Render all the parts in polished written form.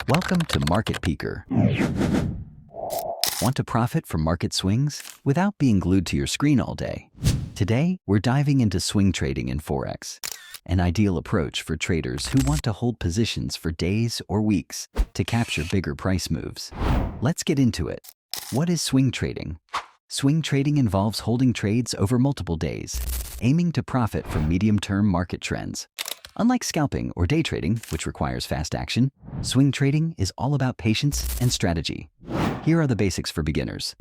Welcome to Market Peeker. Want to profit from market swings without being glued to your screen all day? Today, we're diving into swing trading in Forex, an ideal approach for traders who want to hold positions for days or weeks to capture bigger price moves. Let's get into it. What is swing trading? Swing trading involves holding trades over multiple days, aiming to profit from medium-term market trends. Unlike scalping or day trading, which requires fast action, swing trading is all about patience and strategy. Here are the basics for beginners.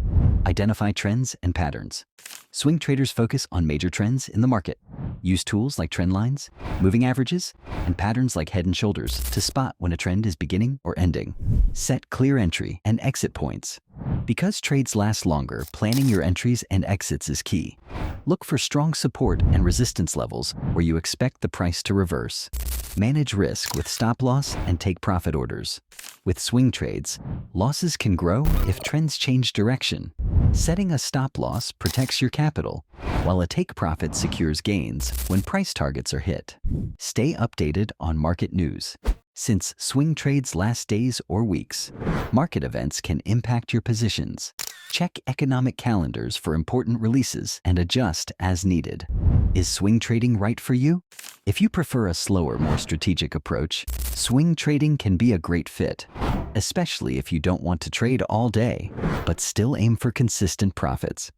Identify trends and patterns. Swing traders focus on major trends in the market. Use tools like trend lines, moving averages, and patterns like head and shoulders to spot when a trend is beginning or ending. Set clear entry and exit points. Because trades last longer, planning your entries and exits is key. Look for strong support and resistance levels where you expect the price to reverse. Manage risk with stop loss and take profit orders. With swing trades, losses can grow if trends change direction. Setting a stop loss protects your capital, while a take profit secures gains when price targets are hit. Stay updated on market news. Since swing trades last days or weeks, market events can impact your positions. Check economic calendars for important releases and adjust as needed. Is swing trading right for you? If you prefer a slower, more strategic approach, swing trading can be a great fit, especially if you don't want to trade all day, but still aim for consistent profits.